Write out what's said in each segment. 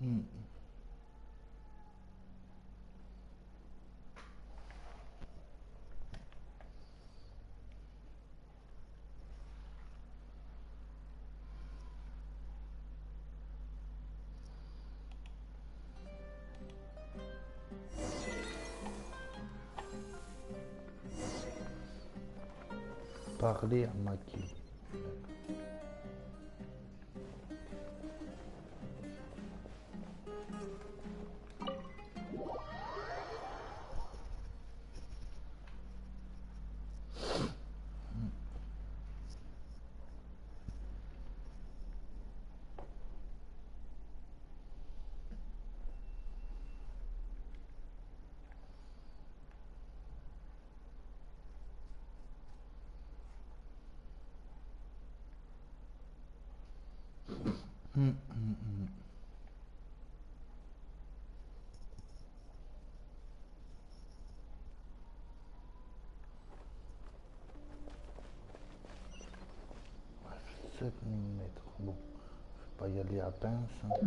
Hmm. Parler à Maki. Bref, 7 mm. Bon, je vais pas y aller à pince. Hein.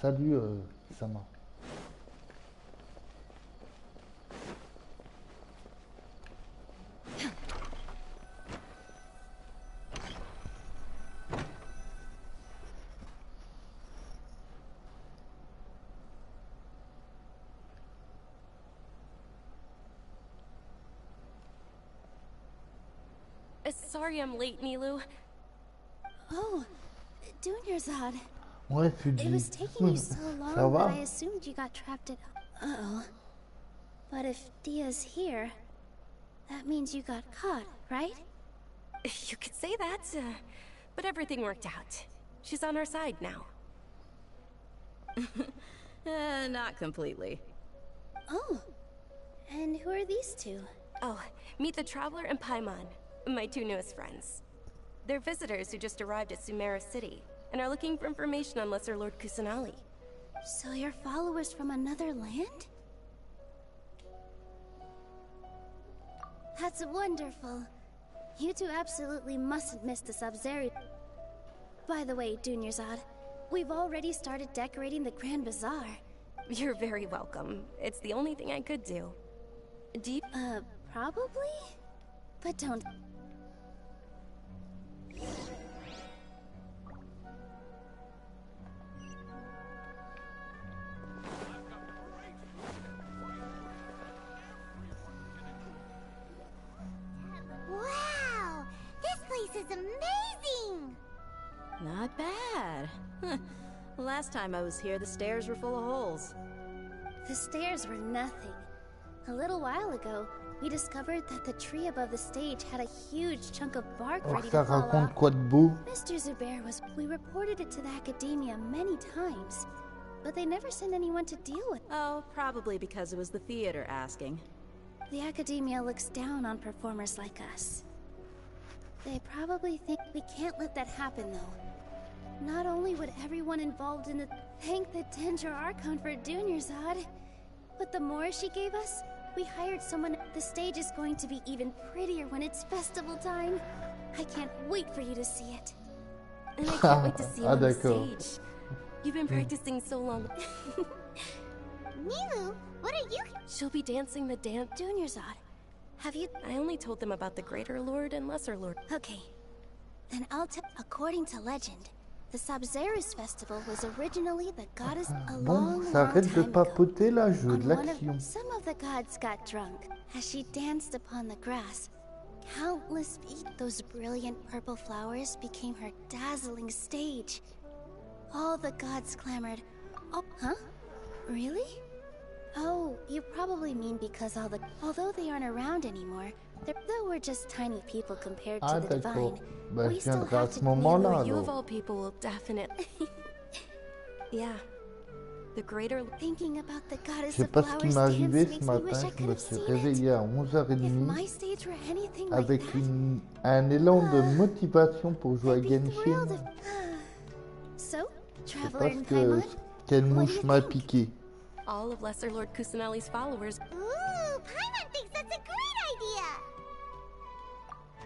Salut Sama. Sorry I'm late, Nilu. Oh, Dunyarzad. Ouais, tu dis. It was taking you so long Ça va? that I assumed you got trapped at... Uh-oh. But if Dia's here, that means you got caught, right? You could say that, but everything worked out. She's on our side now. Not completely. Oh, and who are these two? Oh, meet the Traveler and Paimon, my two newest friends. They're visitors who just arrived at Sumeru City and are looking for information on Lesser Lord Kusanali. So you're followers from another land? That's wonderful. You two absolutely mustn't miss the Sub-Zeri. By the way, Dunyarzad, we've already started decorating the Grand Bazaar. You're very welcome. It's the only thing I could do. Probably? But don't... Wow! This place is amazing! Not bad. Last time I was here, the stairs were full of holes. The stairs were nothing. A little while ago, we discovered that the tree above the stage had a huge chunk of bark Alors ready ça to fall raconte off. quoi de beau? Mr. Zubair was... We reported it to the academia many times, but they never sent anyone to deal with it. Oh, probably because it was the theater asking. The academia looks down on performers like us. They probably think we can't let that happen, though. Not only would everyone involved in the... Thank the Danger Archon for Dunyarzad, but the more she gave us, We hired someone. The stage is going to be even prettier when it's festival time. I can't wait for you to see it. And I can't wait to see you on the d'accord. stage. You've been practicing so long. Milu, what are you? She'll be dancing the dance. Junior's-Odd, have you... I only told them about the Greater Lord and Lesser Lord. Okay. Then I'll tell... According to legend, the Sabzerus festival was originally the goddess a long, Bon, ça long arrête de time ago. papoter là, je veux On de one l'action. of... Some of the gods got drunk. As she danced upon the grass, countless those brilliant purple flowers became her dazzling stage. All the gods clamored, oh, huh? Really? Oh, you probably mean because all the... Although they aren't around anymore, though we're just tiny people compared to Ah the d'accord. divine, Bah, we je still viendrai à have ce to... moment-là You of alors. all people will definitely... Yeah. The Greater... Thinking about the Je goddess sais of pas ce qui flowers m'est dance arrivé ce makes me matin, wish I je could me have suis seen it. réveillé à If 11h30 my stage were anything like avec that, un élan de motivation pour jouer à I'd be Genshin. thrilled if... So, C'est Traveler parce in que Paimon? quelle What do mouche you m'a think? piqué. All of Lesser Lord Kusanali's followers... Ooh, Paimon thinks that's a great idea.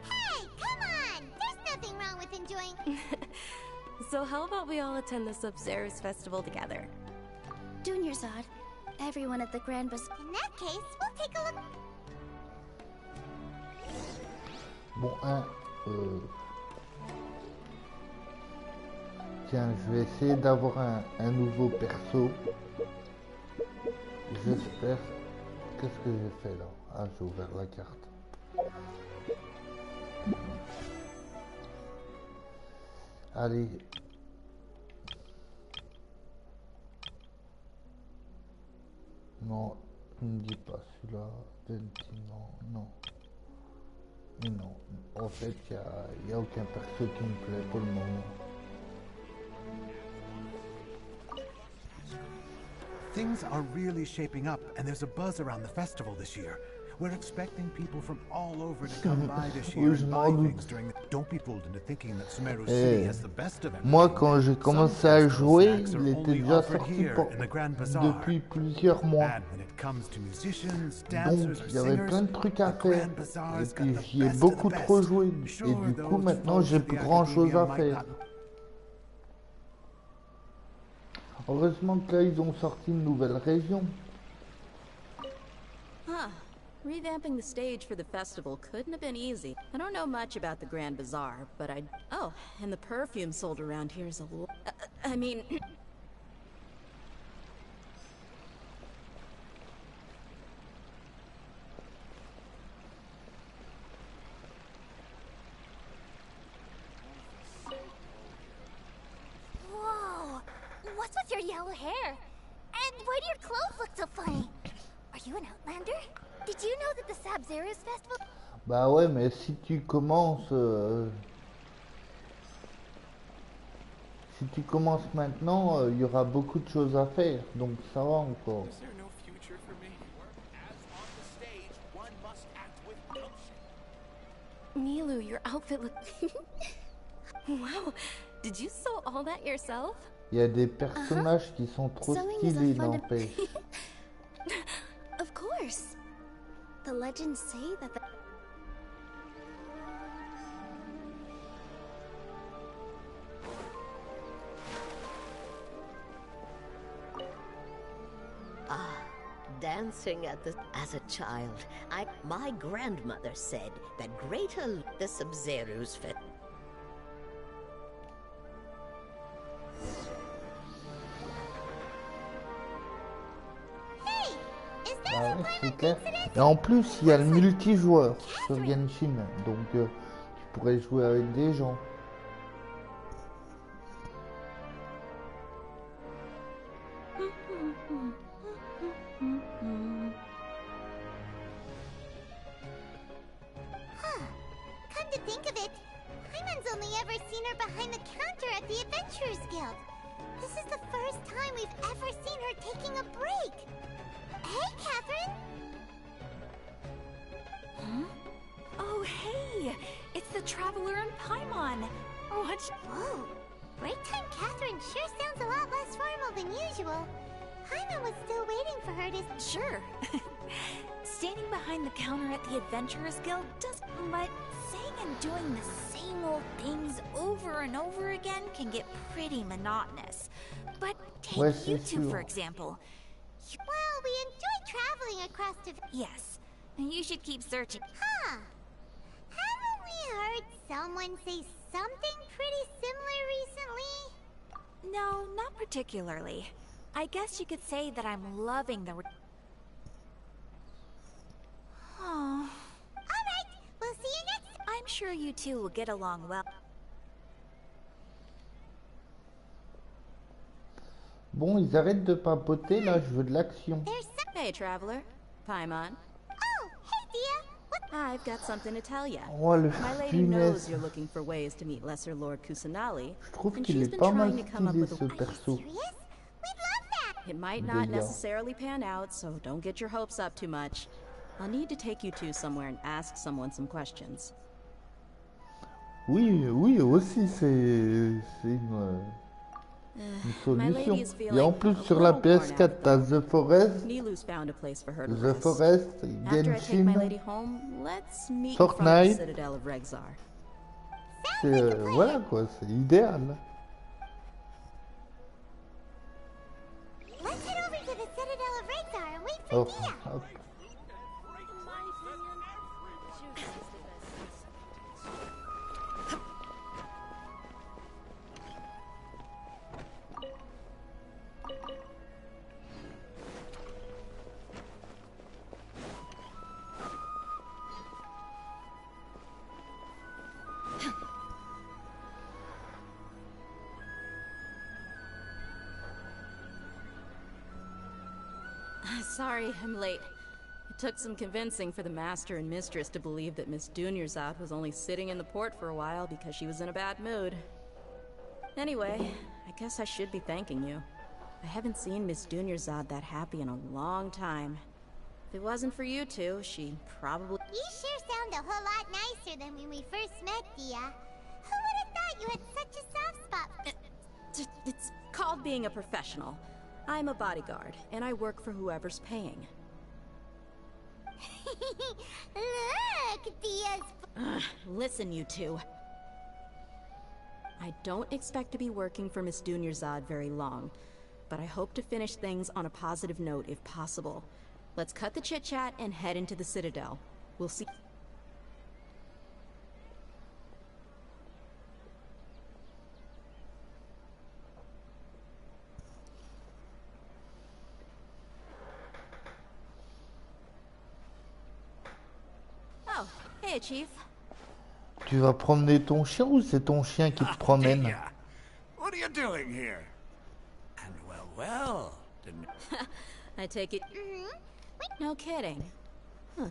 Hey, come on! There's nothing wrong with enjoying. So how about we all attend the Sabzerus festival together? Junior's-Odd, everyone at the Grand Bazaar... In that case, we'll take a look. Bon, tiens, je vais essayer d'avoir un nouveau perso. J'espère. Qu'est-ce que j'ai fait là? Ah, j'ai ouvert la carte. Allez. Non, ne me dis pas celui-là. 20, non. Mais non, en fait, il n'y a aucun perso qui me plaît pour le moment. Things are really shaping up, and there's a buzz around the festival this year. We're expecting people from all over to come by this year and buy things during the... Don't be fooled into thinking that Sumeru City has the best of everything. Moi, quand j'ai commencé à jouer, il était only déjà offered sorti here in the Grand Bazaar. depuis plusieurs mois. And when it comes to musicians, Donc, dancers, il y or avait singers, plein de trucs à the faire. Grand Bazaar's Et got puis, the j'y ai best of beaucoup the trop best. joué. Et Sure, du coup, those maintenant, folks j'ai at plus the grand chose à academia might faire. not- Heureusement que là, ils ont sorti une nouvelle région. Huh. Revamping the stage for the festival couldn't have been easy. I don't know much about the Grand Bazaar, but I... Oh, and the perfume sold around here is a little... I mean... Whoa! What's with your yellow hair? And why do your clothes look so funny? Are you an outlander? Did you know that the Sabzerus festival... Bah ouais, mais si tu commences... Si tu commences maintenant, il y aura beaucoup de choses à faire. Donc ça va encore. Is there no future for me? As on the stage, one must act with gumption. Milu, your outfit look... Wow, did you sew all that yourself? Il y a des personnages qui sont trop Sewing is a stylés, fun... n'empêche. Of course. The legends say that the... Dancing as a child, my grandmother said that greater the Sabzerus fit. Hey! Is that Ah who ouais, c'est Paimon clair. thinks it is? Et en plus, il y a le multijoueur sur Genshin. Donc tu pourrais jouer avec des gens. Huh. Come to think of it, Paimon's only ever seen her behind the counter at the Adventurers Guild. This is the first time we've ever seen her taking a break. Hey, Catherine! Oh, hey! It's the Traveler in Paimon! What's... Whoa! Break time Catherine sure sounds a lot less formal than usual. Paimon was still waiting for her to... Sure. Standing behind the counter at the Adventurers Guild does, but saying and doing the same old things over and over again can get pretty monotonous. But take you two, for example. Well, we enjoy traveling across the... Yes, and you should keep searching. Huh. Haven't we heard someone say something pretty similar recently? No, not particularly. I guess you could say that I'm loving the... Oh. Alright, we'll see you next... I'm sure you two will get along well. Bon, ils arrêtent de papoter, là, je veux de l'action. Hey, traveler. Paimon. Oh, hey, Dia. What? I've got something to tell you. Oh, le My lady knows you're looking for ways to meet Lesser Lord Kusanali, Je trouve and qu'il she's est been pas mal trying to come up stylé, with ce a... perso. Serious? We'd love that. It might not Délire. necessarily pan out, so don't get your hopes up too much. I'll need to take you two somewhere and ask someone some questions. Oui, oui, aussi, c'est une solution. Et en plus, sur la PS4, t'as The Forest, Nilu's found a place for her to The rest. Forest, After I take my lady Genshin, home, let's meet in front of the Fortnite. Citadel of Regzar. c'est voilà quoi, c'est idéal. Let's head over to the Citadel of Regzar and wait for Oh, Dia. hop. Sorry, I'm late. It took some convincing for the master and mistress to believe that Miss Dunyarzad was only sitting in the port for a while because she was in a bad mood. Anyway, I guess I should be thanking you. I haven't seen Miss Dunyarzad that happy in a long time. If it wasn't for you two, she probably... You sure sound a whole lot nicer than when we first met, Dia. Who would have thought you had such a soft spot? It's called being a professional. I'm a bodyguard, and I work for whoever's paying. Look, Dia's... Listen, you two. I don't expect to be working for Miss Dunyarzad very long, but I hope to finish things on a positive note if possible. Let's cut the chit-chat and head into the Citadel. We'll see... Oh, hey, Chief. Tu vas promener ton chien ou c'est ton chien qui te promène? Dia, what are you doing here? And well, didn't... I take it... No kidding. Huh.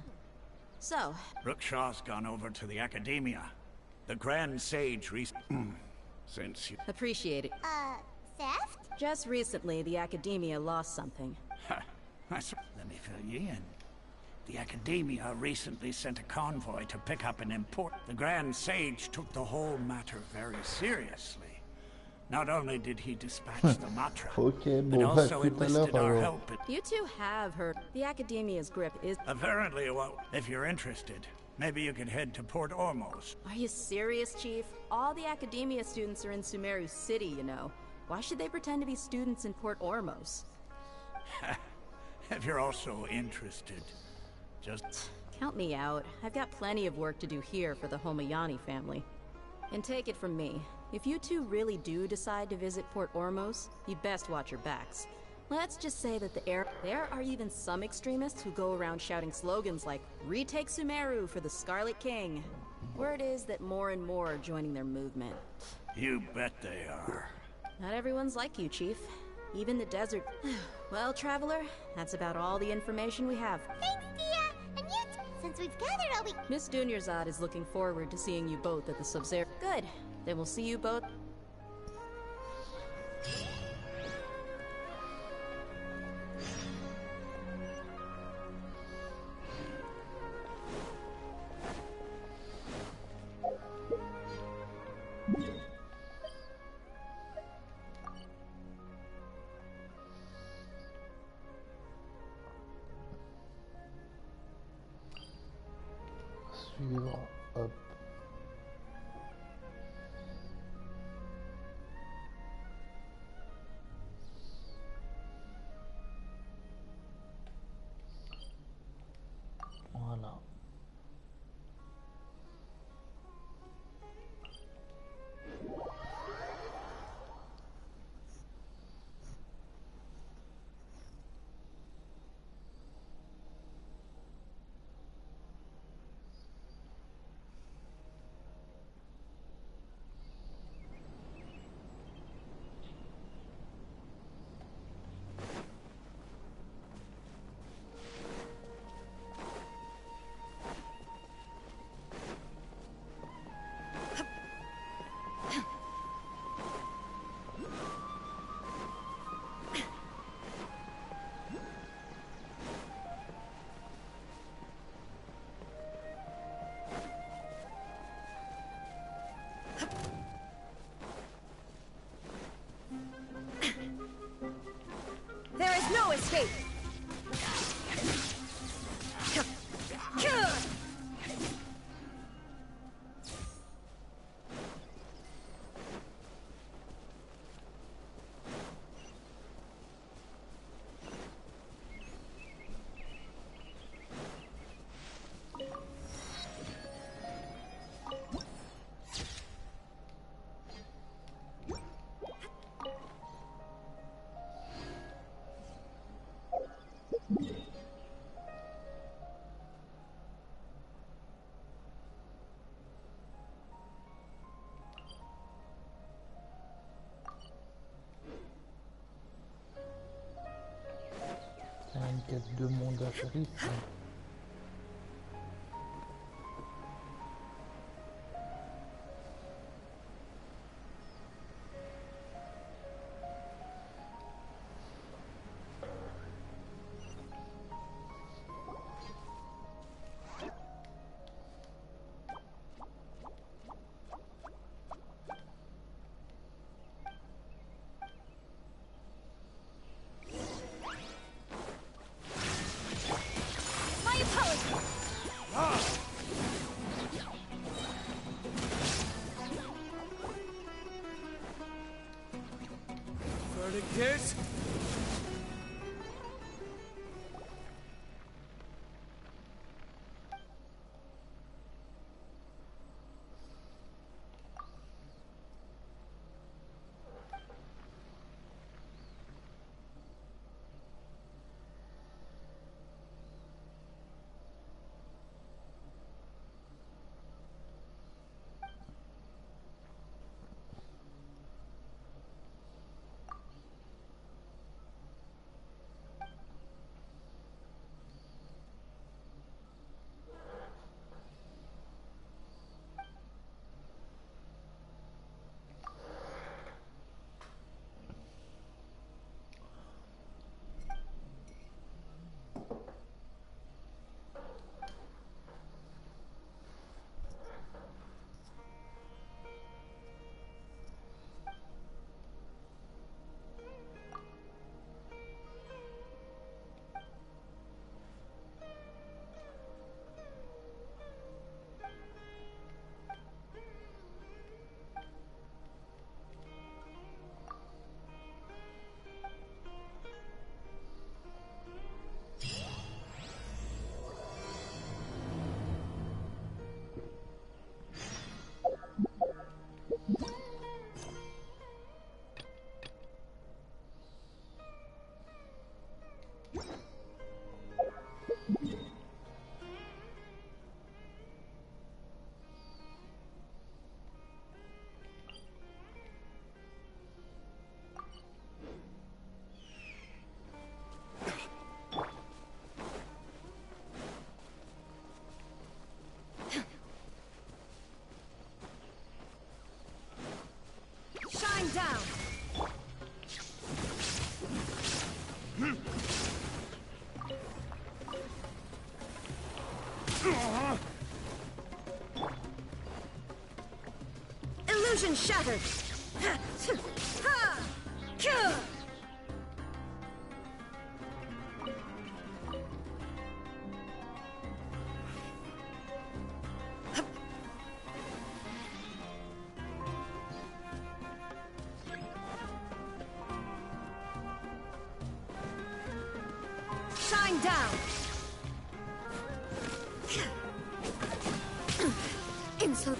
So... Rookshaw's gone over to the Academia. The Grand Sage since you... Appreciate it. Theft? Just recently, the Academia lost something. Let me fill you in. The Academia recently sent a convoy to pick up an import. The Grand Sage took the whole matter very seriously. Not only did he dispatch the Matra, Ok, but bon, also tout à enlisted l'heure, our alors. help. You two have heard. The Academia's grip is... Apparently, well, if you're interested, maybe you could head to Port Ormos. Are you serious, Chief? All the Academia students are in Sumeru City, you know. Why should they pretend to be students in Port Ormos? If you're also interested, just... Count me out. I've got plenty of work to do here for the Homayani family. And take it from me, if you two really do decide to visit Port Ormos, you'd best watch your backs. Let's just say that there are even some extremists who go around shouting slogans like, "Retake Sumeru for the Scarlet King." Word is that more and more are joining their movement. You bet they are. Not everyone's like you, Chief. Even the desert... Well, Traveler, that's about all the information we have. Thanks, Dia! And you since we've gathered all we... Miss Dunyarzad is looking forward to seeing you both at the Sub-Zero. Good. Then we'll see you both... escape. Une quête de monde à shérif. Kiss? Down. Illusion shattered. Shine down. Insult.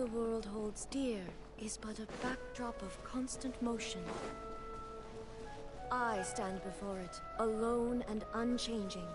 the world holds dear is but a backdrop of constant motion. I stand before it, alone and unchanging.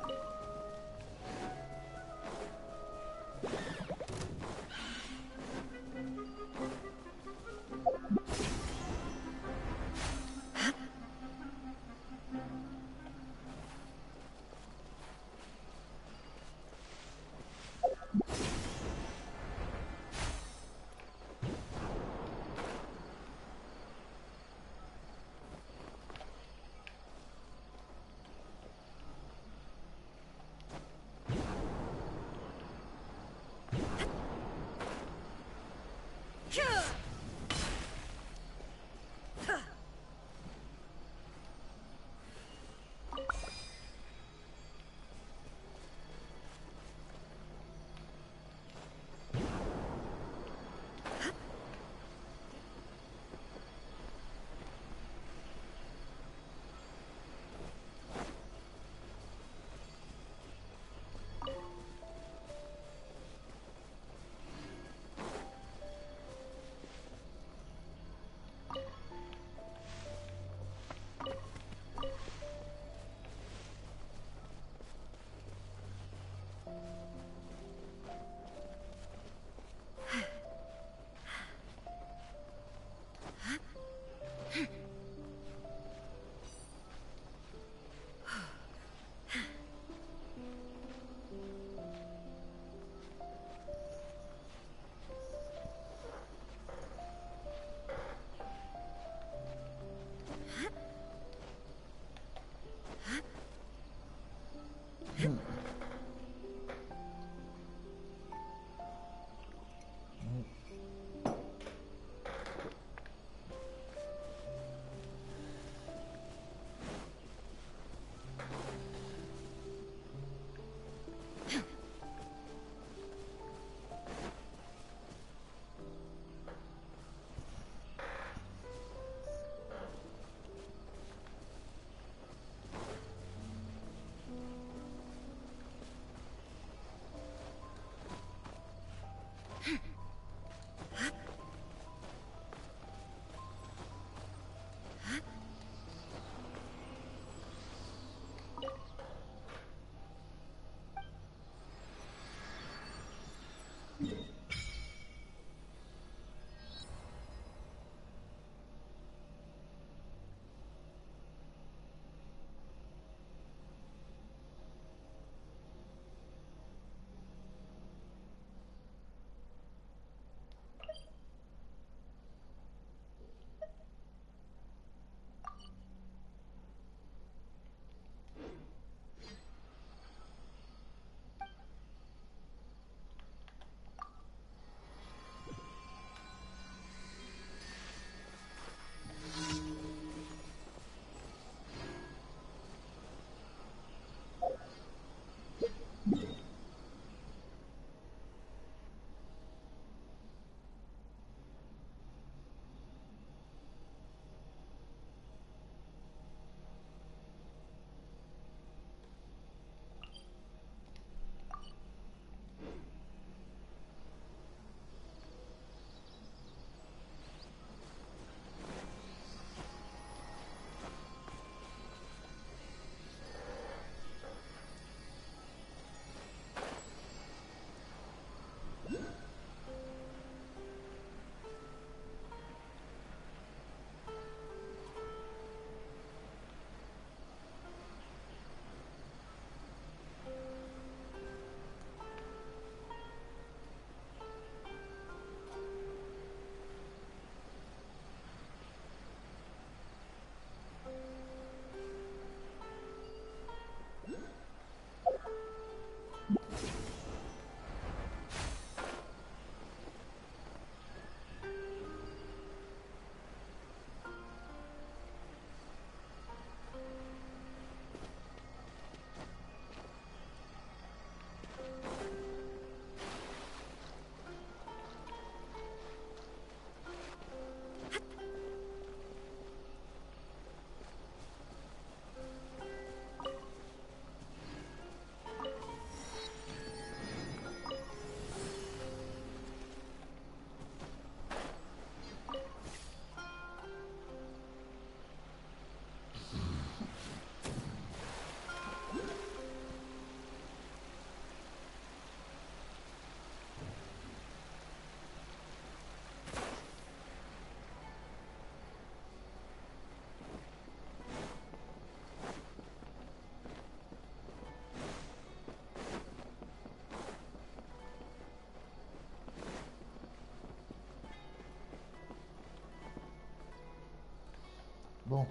Bon.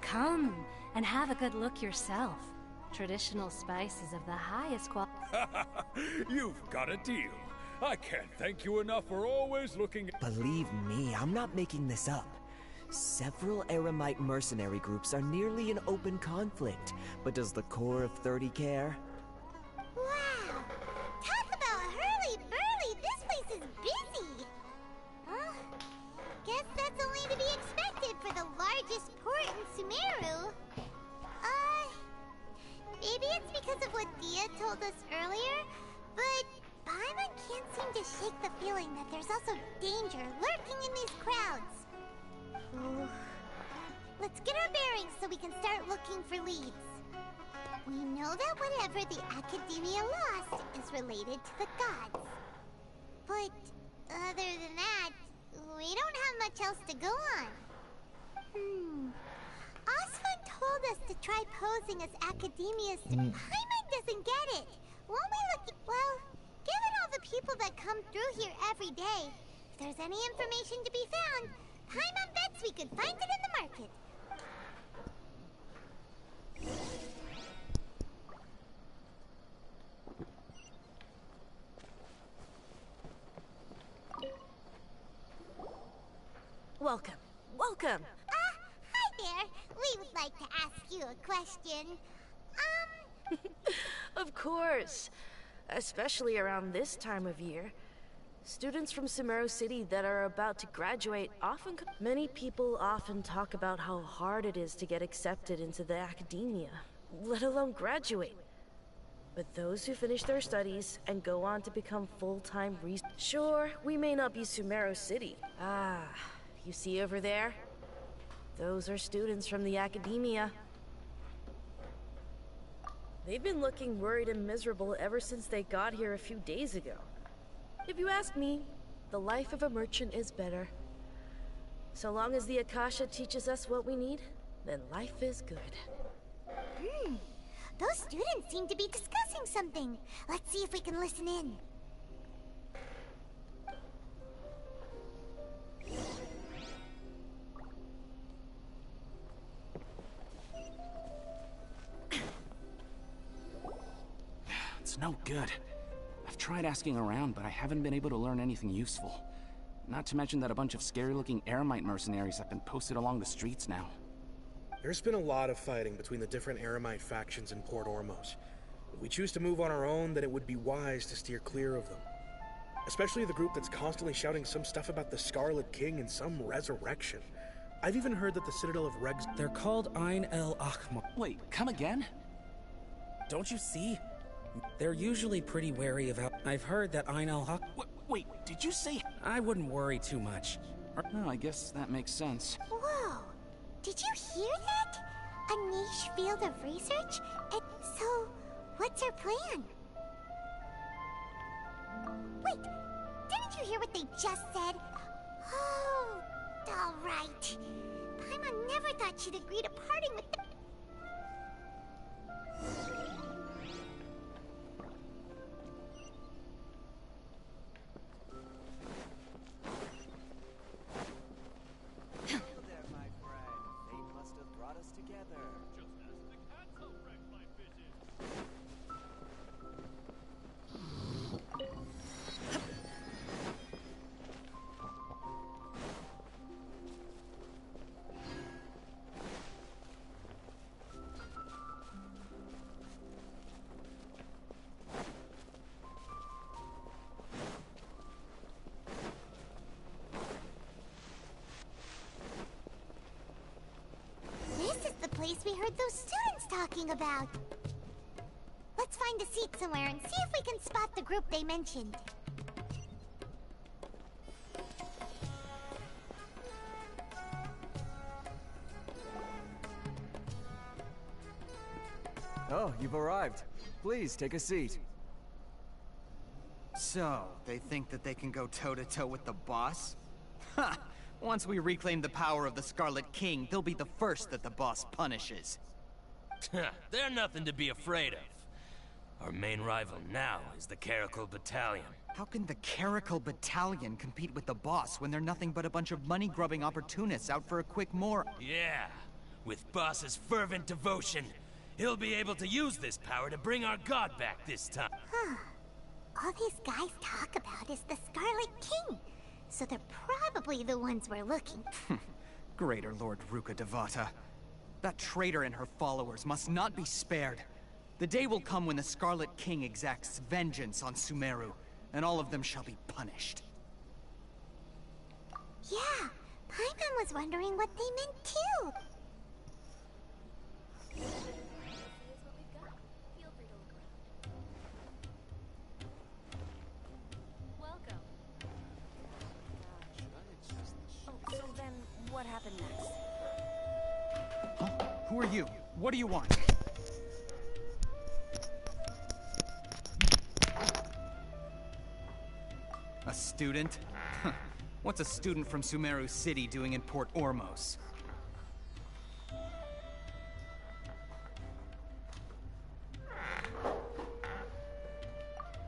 Come and have a good look yourself. Traditional spices of the highest quality. You've got a deal. I can't thank you enough for always looking. Believe me, I'm not making this up. Several Eremite mercenary groups are nearly in open conflict, but does the core of 30 care? Wow! Talk about hurly-burly! This place is busy! Huh? Guess that's only to be expected for the largest port in Sumeru. Maybe it's because of what Dia told us earlier, but Paimon can't seem to shake the feeling that there's also danger lurking in these crowds. Ooh. Let's get our bearings so we can start looking for leads. We know that whatever the Academia lost is related to the gods. But other than that, we don't have much else to go on. Osfun told us to try posing as Academia's. Paimon doesn't get it. Won't we look? Well, given all the people that come through here every day, if there's any information to be found, Paimon bets we could find it in the market. Welcome. Welcome. Hi there. We would like to ask you a question. Of course. Especially around this time of year. Students from Sumeru City that are about to graduate often... Many people often talk about how hard it is to get accepted into the academia, let alone graduate. But those who finish their studies and go on to become full-time Sure, we may not be Sumeru City. You see over there? Those are students from the academia. They've been looking worried and miserable ever since they got here a few days ago. If you ask me, the life of a merchant is better. So long as the Akasha teaches us what we need, then life is good. Those students seem to be discussing something. Let's see if we can listen in. It's no good. I've tried asking around, but I haven't been able to learn anything useful. Not to mention that a bunch of scary-looking Eremite mercenaries have been posted along the streets now. There's been a lot of fighting between the different Eremite factions in Port Ormos. If we choose to move on our own, then it would be wise to steer clear of them. Especially the group that's constantly shouting some stuff about the Scarlet King and some resurrection. I've even heard that the Citadel of Regs... They're called Ain el Akhmar. Wait, come again? Don't you see? They're usually pretty wary of how... I've heard that Ain el Akhmar... Wait, did you say... I wouldn't worry too much. Oh, I guess that makes sense. Whoa! Did you hear that? A niche field of research? So, what's our plan? Wait, didn't you hear what they just said? Oh, alright. Paimon never thought she'd agree to parting with them. Place we heard those students talking about. Let's find a seat somewhere and see if we can spot the group they mentioned. Oh, you've arrived. Please, take a seat. So, they think that they can go toe-to-toe with the boss? Ha! Once we reclaim the power of the Scarlet King, they'll be the first that the boss punishes. They're nothing to be afraid of. Our main rival now is the Caracal Battalion. How can the Caracal Battalion compete with the boss when they're nothing but a bunch of money-grubbing opportunists out for a quick more? Yeah, with boss's fervent devotion, he'll be able to use this power to bring our god back this time. All these guys talk about is the Scarlet King, so they're probably the ones we're looking for. Greater Lord Ruka Devata. That traitor and her followers must not be spared. The day will come when the Scarlet King exacts vengeance on Sumeru, and all of them shall be punished. Yeah, Paimon was wondering what they meant too. Welcome. Oh, so then what happened next? Huh? Who are you? What do you want? A student? What's a student from Sumeru City doing in Port Ormos?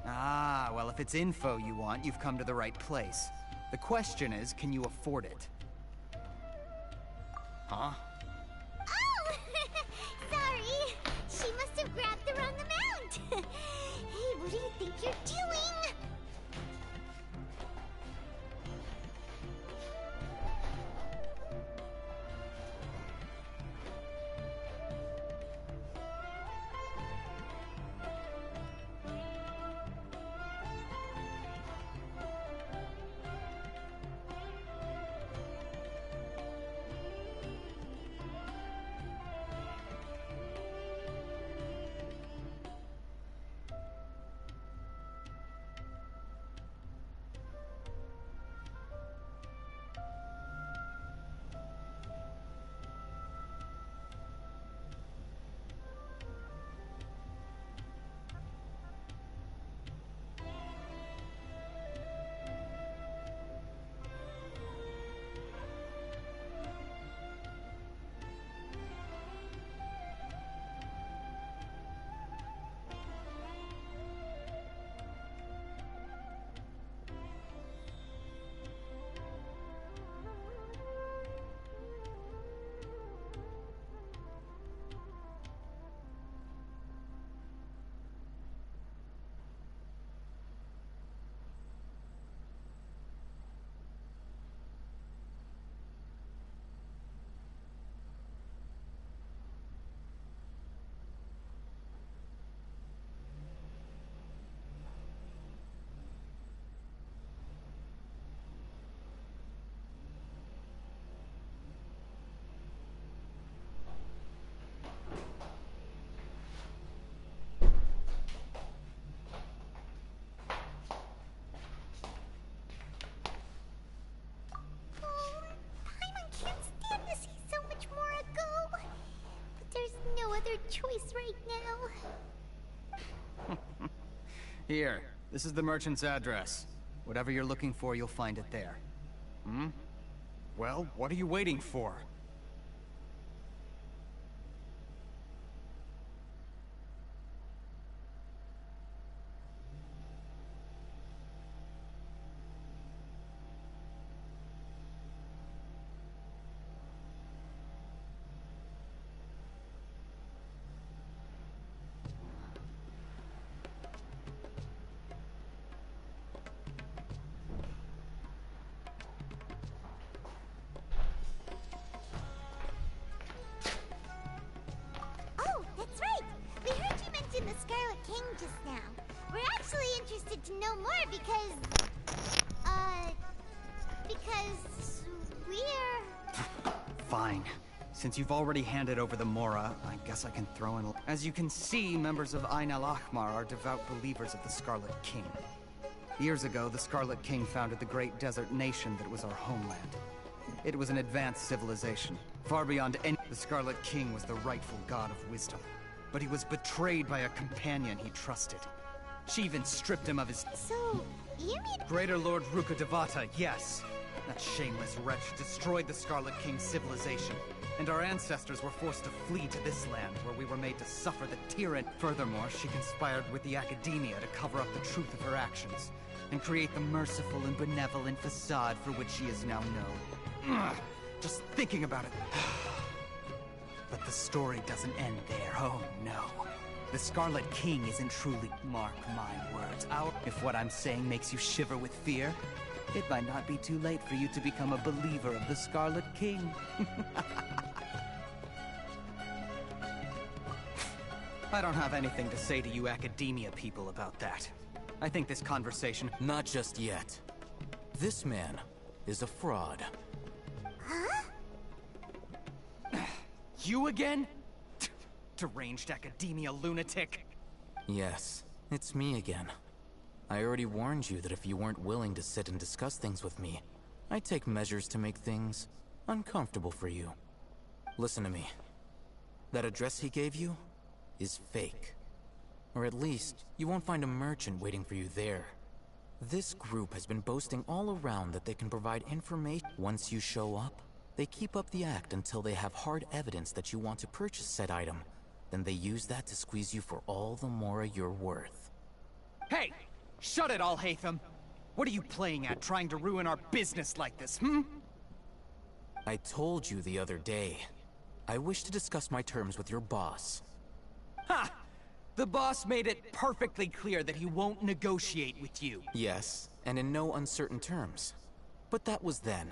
Ah, well, if it's info you want, you've come to the right place. The question is, can you afford it? Huh? Oh! Sorry! She must have grabbed the wrong amount! Hey, what do you think you're doing? Choice right now. Here, this is the merchant's address. Whatever you're looking for, you'll find it there. Hmm? Well, what are you waiting for? Just now. We're actually interested to know more because we're... Fine. Since you've already handed over the Mora, I guess I can throw in... As you can see, members of Ain al-Ahmar are devout believers of the Scarlet King. Years ago, the Scarlet King founded the great desert nation that was our homeland. It was an advanced civilization, far beyond any... The Scarlet King was the rightful god of wisdom. but he was betrayed by a companion he trusted. She even stripped him of his... So, you mean... Greater Lord Rukkhadevata, yes. That shameless wretch destroyed the Scarlet King's civilization, and our ancestors were forced to flee to this land where we were made to suffer the tyranny. Furthermore, she conspired with the Academia to cover up the truth of her actions, and create the merciful and benevolent facade for which she is now known. Ugh, just thinking about it. But the story doesn't end there, oh no. The Scarlet King isn't truly, mark my words, if what I'm saying makes you shiver with fear, it might not be too late for you to become a believer of the Scarlet King. I don't have anything to say to you Academia people about that. I think this conversation... Not just yet. This man is a fraud. Huh? You again? Deranged Academia lunatic. Yes, it's me again. I already warned you that if you weren't willing to sit and discuss things with me, I'd take measures to make things uncomfortable for you. Listen to me. That address he gave you is fake. Or at least, you won't find a merchant waiting for you there. This group has been boasting all around that they can provide information. Once you show up, they keep up the act until they have hard evidence that you want to purchase said item. Then they use that to squeeze you for all the more you're worth. Hey! Shut it all, Hatham! What are you playing at, trying to ruin our business like this, I told you the other day. I wish to discuss my terms with your boss. Ha! The boss made it perfectly clear that he won't negotiate with you. Yes, and in no uncertain terms. But that was then.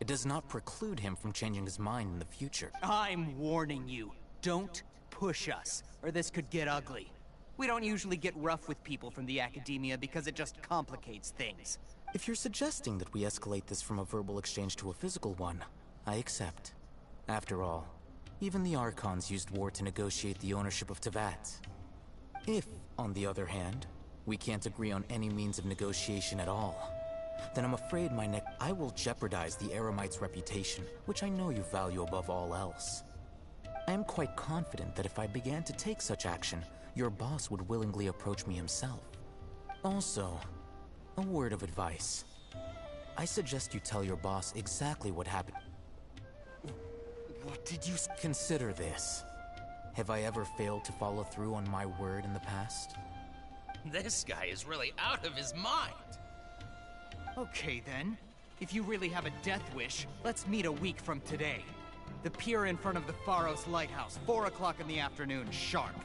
It does not preclude him from changing his mind in the future. I'm warning you. Don't push us, or this could get ugly. We don't usually get rough with people from the Academia because it just complicates things. If you're suggesting that we escalate this from a verbal exchange to a physical one, I accept. After all, even the Archons used war to negotiate the ownership of Teyvat. If, on the other hand, we can't agree on any means of negotiation at all, then I'm afraid I will jeopardize the Eremite's reputation, which I know you value above all else. I am quite confident that if I began to take such action, your boss would willingly approach me himself. Also, a word of advice. I suggest you tell your boss exactly what happened. What did you say? Consider this. Have I ever failed to follow through on my word in the past? This guy is really out of his mind. Okay then. If you really have a death wish, let's meet a week from today. The pier in front of the Pharos Lighthouse, 4 o'clock in the afternoon, sharp.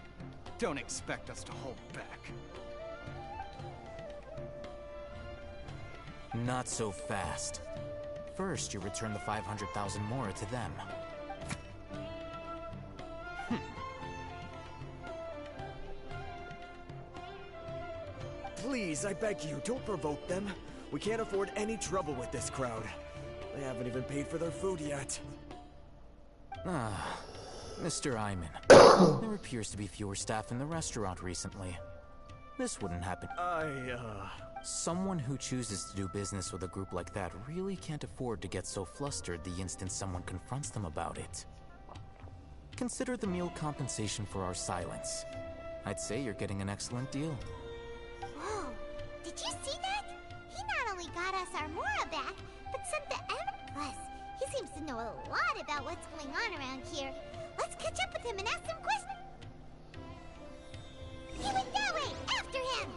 Don't expect us to hold back. Not so fast. First, you return the 500,000 mora to them. Please, I beg you, don't provoke them. We can't afford any trouble with this crowd. They haven't even paid for their food yet. Ah, Mr. Iman. There appears to be fewer staff in the restaurant recently. This wouldn't happen. Someone who chooses to do business with a group like that really can't afford to get so flustered the instant someone confronts them about it. Consider the meal compensation for our silence. I'd say you're getting an excellent deal. Whoa, did you see that? He not only got us our Mora back, but sent the Plus, he seems to know a lot about what's going on around here. Let's catch up with him and ask some questions. He went that way! After him!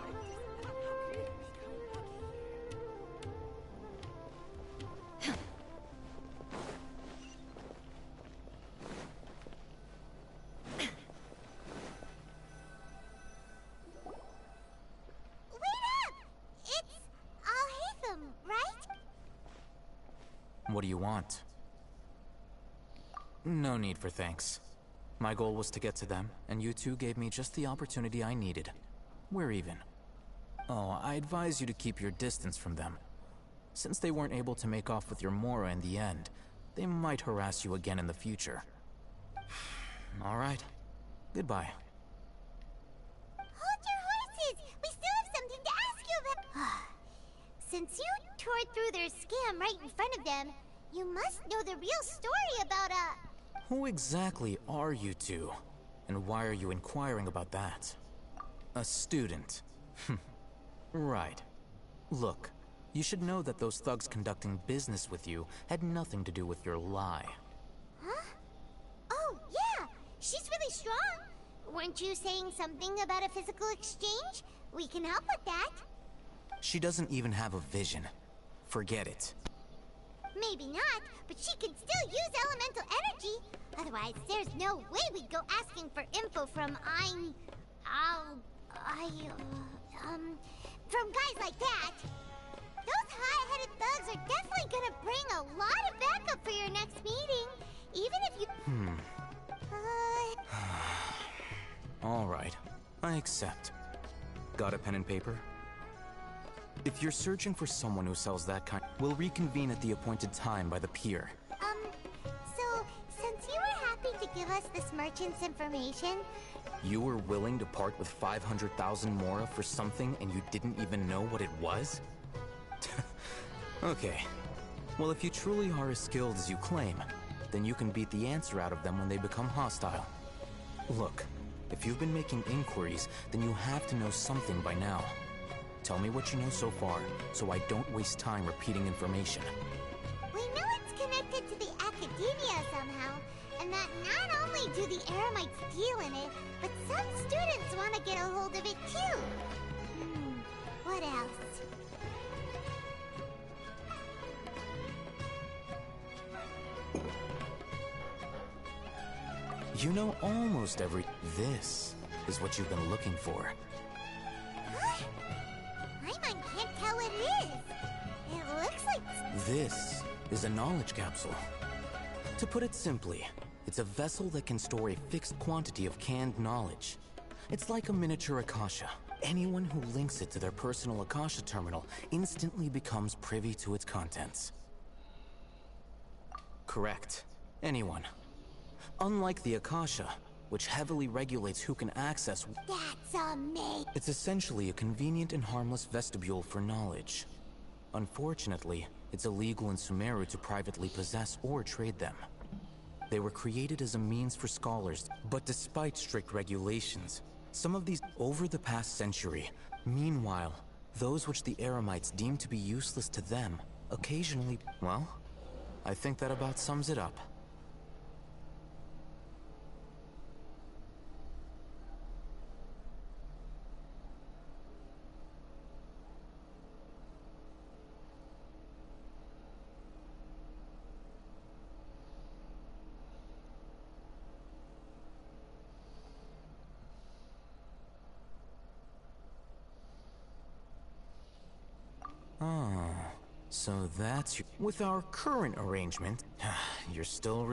What do you want? No need for thanks. My goal was to get to them, and you two gave me just the opportunity I needed. We're even. Oh, I advise you to keep your distance from them. Since they weren't able to make off with your Mora in the end, they might harass you again in the future. Alright. Goodbye. Hold your horses! We still have something to ask you about. Since you tore through their scam right in front of them, you must know the real story about Who exactly are you two? And why are you inquiring about that? A student. Right. Look, you should know that those thugs conducting business with you had nothing to do with your lie. Huh? Oh, yeah! She's really strong! Weren't you saying something about a physical exchange? We can help with that. She doesn't even have a vision. Forget it. Maybe not, but she can still use elemental energy. Otherwise, there's no way we'd go asking for info from from guys like that. Those high-headed thugs are definitely gonna bring a lot of backup for your next meeting, even if you... All right, I accept. Got a pen and paper? If you're searching for someone who sells that kind, we'll reconvene at the appointed time by the pier. So, since you were happy to give us this merchant's information... You were willing to part with 500,000 mora for something and you didn't even know what it was? Okay. Well, if you truly are as skilled as you claim, then you can beat the answer out of them when they become hostile. Look, if you've been making inquiries, then you have to know something by now. Tell me what you know so far, so I don't waste time repeating information. We know it's connected to the academia somehow, and that not only do the Eremites deal in it, but some students want to get a hold of it too. What else? You know almost every... This is what you've been looking for. Paimon can't tell what it is. It looks like... This is a knowledge capsule. To put it simply, it's a vessel that can store a fixed quantity of canned knowledge. It's like a miniature Akasha. Anyone who links it to their personal Akasha terminal instantly becomes privy to its contents. Correct. Anyone. Unlike the Akasha, which heavily regulates who can access... That's amazing! It's essentially a convenient and harmless vestibule for knowledge. Unfortunately, it's illegal in Sumeru to privately possess or trade them. They were created as a means for scholars, but despite strict regulations, some of these over the past century, meanwhile, those which the Eremites deemed to be useless to them, occasionally... Well, I think that about sums it up. Ah, so that's your... With our current arrangement, you're still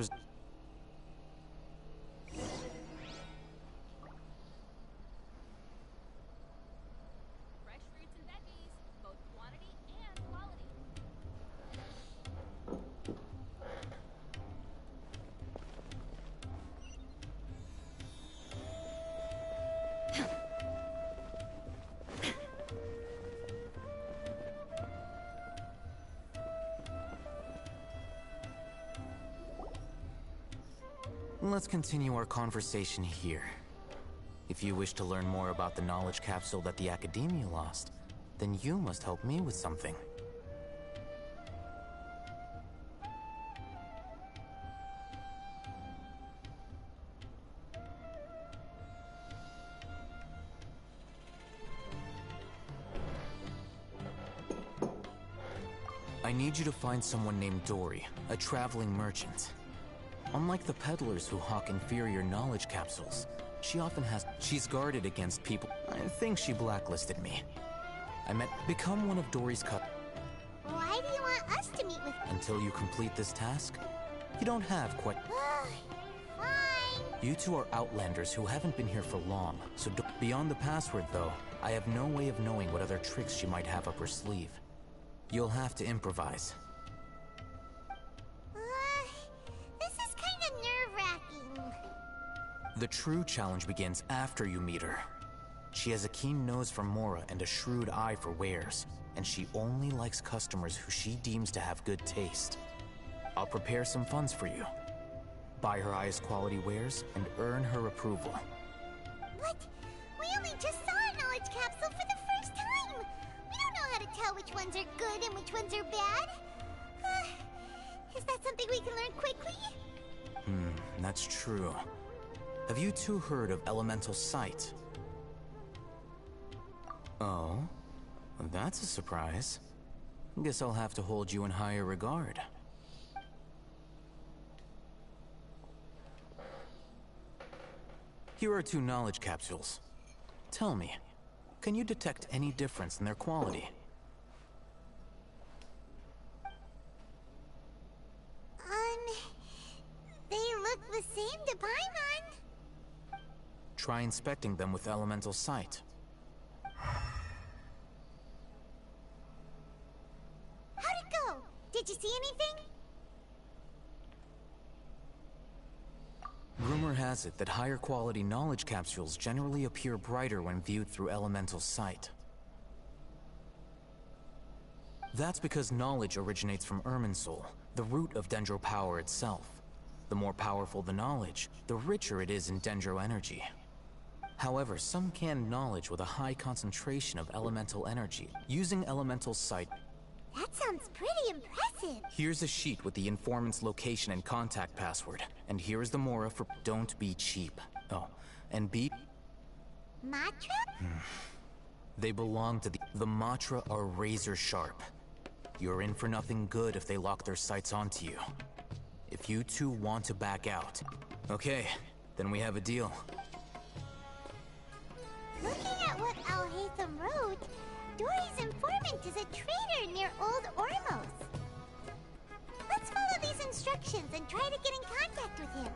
Let's continue our conversation here. If you wish to learn more about the knowledge capsule that the Academia lost, then you must help me with something. I need you to find someone named Dory, a traveling merchant. Unlike the peddlers who hawk inferior knowledge capsules, she's guarded against people. I think she blacklisted me. Become one of Dory's Why do you want us to meet with... Until you complete this task, you don't have quite... Fine. You two are outlanders who haven't been here for long, so beyond the password though, I have no way of knowing what other tricks she might have up her sleeve. You'll have to improvise. The true challenge begins after you meet her. She has a keen nose for mora and a shrewd eye for wares, and she only likes customers who she deems to have good taste. I'll prepare some funds for you. buy her highest quality wares, and earn her approval. But we only just saw a knowledge capsule for the first time. We don't know how to tell which ones are good and which ones are bad. Is that something we can learn quickly? That's true. Have you two heard of elemental sight? Oh, that's a surprise. Guess I'll have to hold you in higher regard. Here are 2 knowledge capsules. Tell me, can you detect any difference in their quality? They look the same to Paimon. Try inspecting them with elemental sight. How'd it go? Did you see anything? Rumor has it that higher quality knowledge capsules generally appear brighter when viewed through elemental sight. That's because knowledge originates from Irminsul, the root of Dendro power itself. The more powerful the knowledge, the richer it is in Dendro energy. However, some canned knowledge with a high concentration of elemental energy, using elemental sight. That sounds pretty impressive. Here's a sheet with the informant's location and contact password. And here is the Mora for don't be cheap. Oh, and be... Matra? They belong to the Matra are razor sharp. You're in for nothing good if they lock their sights onto you. If you two want to back out. Okay, then we have a deal. Looking at what Al-Haytham wrote, Dory's informant is a traitor near Old Ormos. Let's follow these instructions and try to get in contact with him.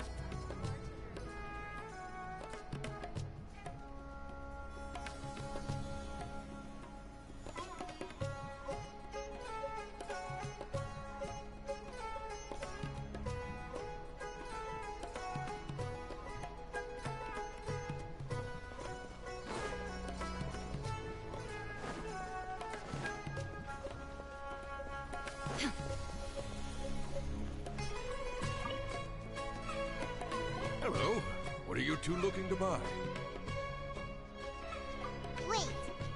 Hello. What are you two looking to buy? Wait,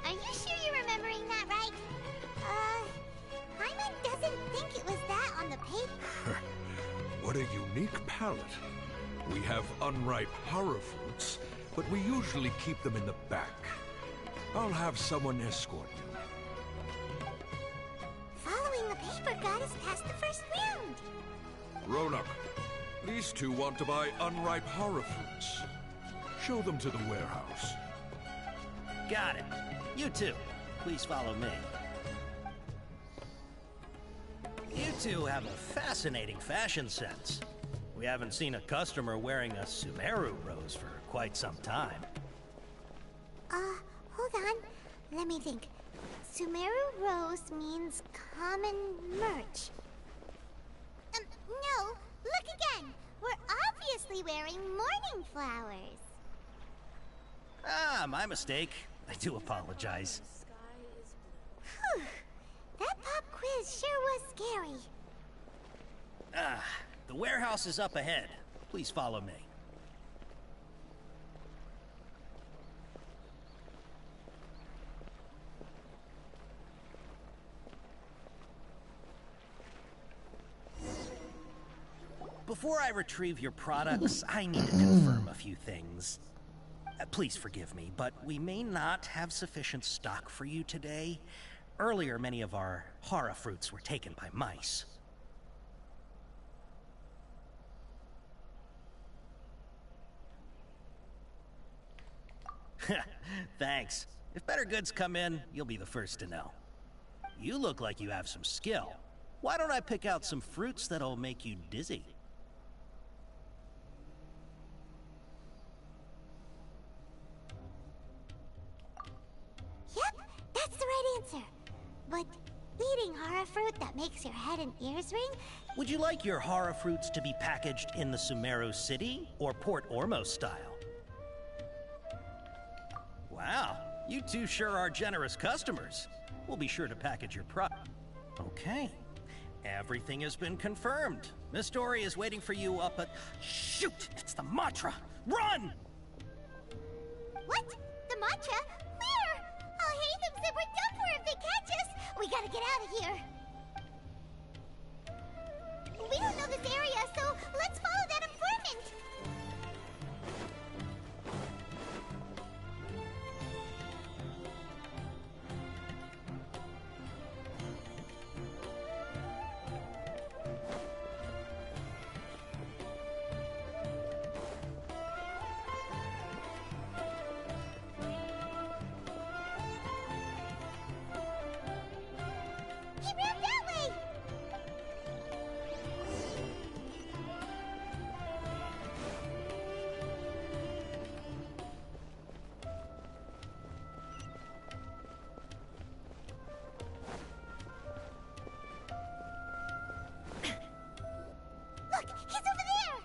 are you sure you're remembering that right? Paimon doesn't think it was that on the paper. What a unique palette. We have unripe horror fruits, but we usually keep them in the back. I'll have someone escort you. Following the paper got us past the first round. Ronak, these two want to buy unripe horror fruits. Show them to the warehouse. Got it. You two, please follow me. You two have a fascinating fashion sense. We haven't seen a customer wearing a Sumeru rose for quite some time. Hold on. Let me think. Sumeru rose means common merch. No, look again. We're obviously wearing morning flowers. Ah, my mistake. I do apologize. Whew. That pop quiz sure was scary. Ah, the warehouse is up ahead. Please follow me. Before I retrieve your products, I need to confirm a few things. Please forgive me, but we may not have sufficient stock for you today. Earlier, many of our horror fruits were taken by mice. Thanks. If better goods come in, you'll be the first to know. You look like you have some skill. Why don't I pick out some fruits that'll make you dizzy? Yep, that's the right answer. But eating horror fruit that makes your head and ears ring? Would you like your horror fruits to be packaged in the Sumeru City or Port Ormos style? Wow, you two sure are generous customers. We'll be sure to package your product. Okay. Everything has been confirmed. Miss Dory is waiting for you up at... Shoot! It's the mantra! Run! What? The mantra? Where? Oh, Hatham said we're done for if they catch us. We gotta get out of here. We don't know this area, so let's follow that informant. He ran that way! Look, he's over there!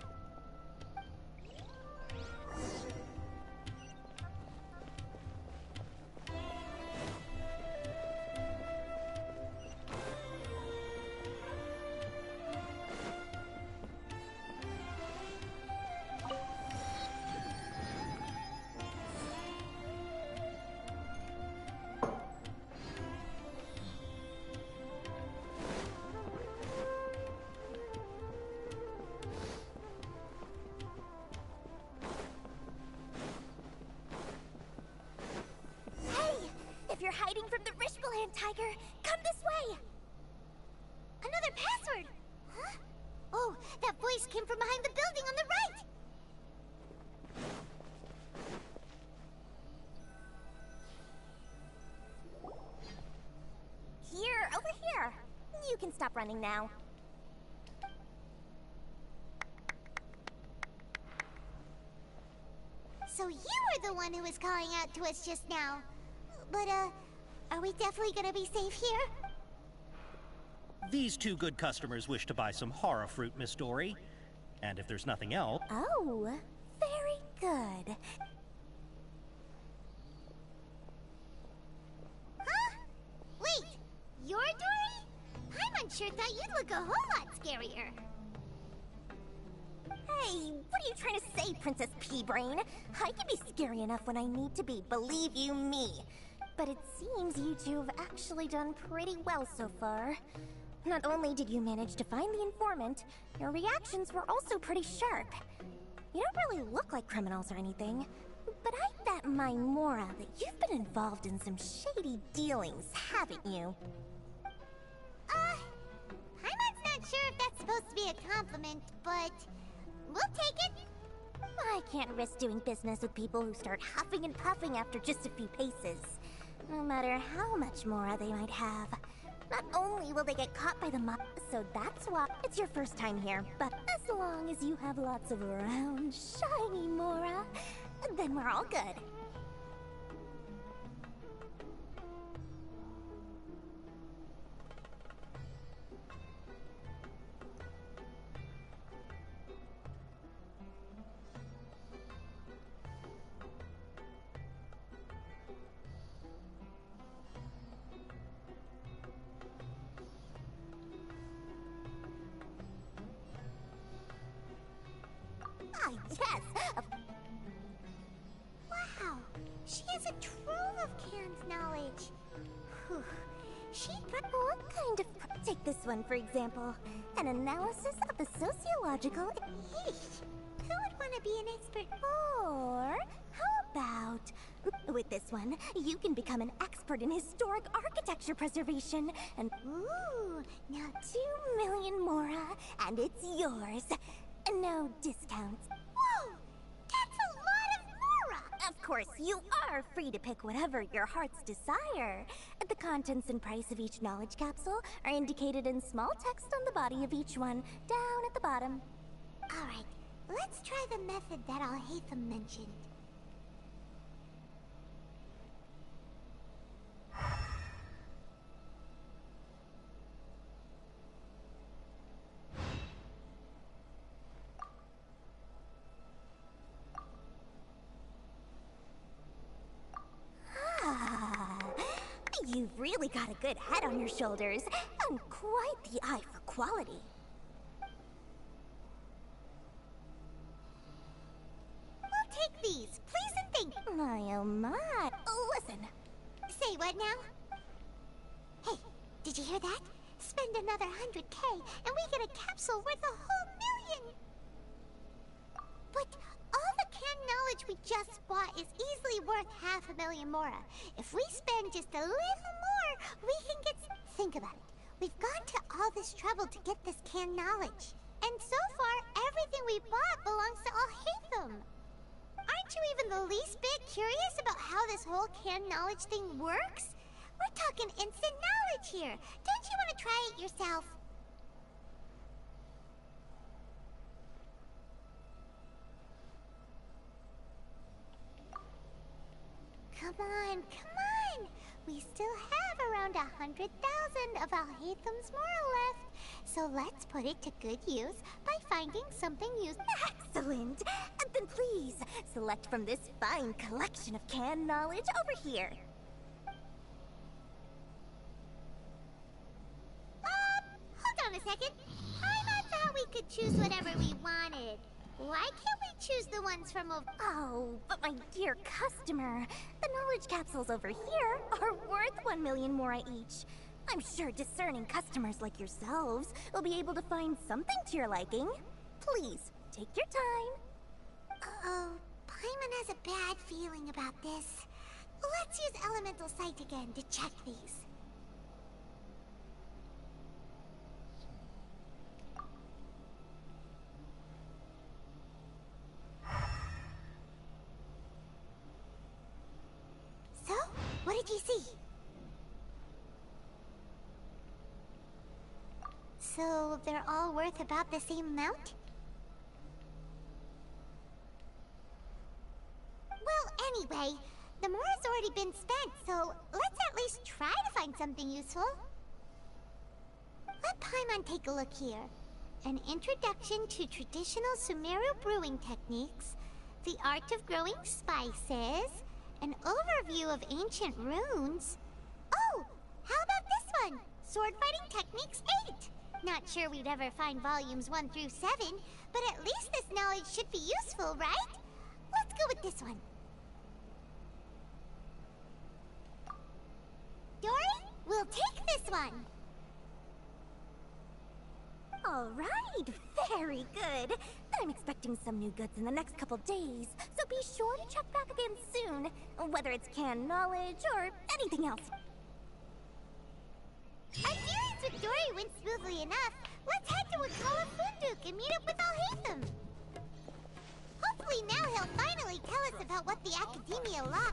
If you're hiding from the Rishbaland tiger, come this way! Another password! Huh? Oh, that voice came from behind the building on the right! Here, over here! You can stop running now. So you were the one who was calling out to us just now. But, are we definitely gonna be safe here? These two good customers wish to buy some horror fruit, Miss Dory. And if there's nothing else... Oh, very good. Huh? Wait, you're Dory? I'm sure thought you'd look a whole lot scarier. Hey, what are you trying to say, Princess Pea-Brain? I can be scary enough when I need to be, believe you me. But it seems you two have actually done pretty well so far. Not only did you manage to find the informant, your reactions were also pretty sharp. You don't really look like criminals or anything, but I bet my Mora that you've been involved in some shady dealings, haven't you? Paimon's not sure if that's supposed to be a compliment, but we'll take it. I can't risk doing business with people who start huffing and puffing after just a few paces. No matter how much Mora they might have. Not only will they get caught by the mob, so that's why it's your first time here, but as long as you have lots of round, shiny Mora, then we're all good. Ah, yes! Wow! She has a trove of canned knowledge. Whew. What kind of... Take this one, for example. An analysis of the sociological... Yeesh! Who would want to be an expert? Or... How about... With this one, you can become an expert in historic architecture preservation, and... Ooh! Now 2 million Mora, and it's yours. No discounts. Whoa! That's a lot of Mora! Of course, you are free to pick whatever your heart's desire. The contents and price of each knowledge capsule are indicated in small text on the body of each one, down at the bottom. Alright, let's try the method that Al-Haytham mentioned. You've really got a good head on your shoulders, and quite the eye for quality. We'll take these, please and thank you. My oh my. Listen. Say what now? Hey, did you hear that? Spend another 100K and we get a capsule worth a whole million! But all the canned knowledge we just bought is easily worth 500,000 mora. If we spend just a little more, we can get... Think about it. We've gone to all this trouble to get this canned knowledge. And so far, everything we bought belongs to Alhaitham. Aren't you even the least bit curious about how this whole canned knowledge thing works? We're talking instant knowledge here. Don't you want to try it yourself? Come on, come on! We still have around 100,000 of Alhaitham's moral left. So let's put it to good use by finding something useful. Excellent! Then please, select from this fine collection of canned knowledge over here. Hold on a second. I thought we could choose whatever we wanted. Why can't we choose the ones from over... Oh, but my dear customer, the knowledge capsules over here are worth 1 million mora each. I'm sure discerning customers like yourselves will be able to find something to your liking. Please, take your time. Uh-oh, Paimon has a bad feeling about this. Let's use Elemental Sight again to check these. So, what did you see? So, they're all worth about the same amount? Well, anyway, the mora's already been spent, so let's at least try to find something useful. Let Paimon take a look here. An introduction to traditional Sumeru brewing techniques, the art of growing spices, an overview of ancient runes. Oh, how about this one? Sword Fighting Techniques 8. Not sure we'd ever find volumes 1 through 7, but at least this knowledge should be useful, right? Let's go with this one. Dory, we'll take this one. All right, very good. I'm expecting some new goods in the next couple days, so be sure to check back again soon, whether it's canned knowledge or anything else. Our dealings with Dory went smoothly enough. Let's head to Wakala Funduk and meet up with Alhaitham. Hopefully now he'll finally tell us about what the Academia Law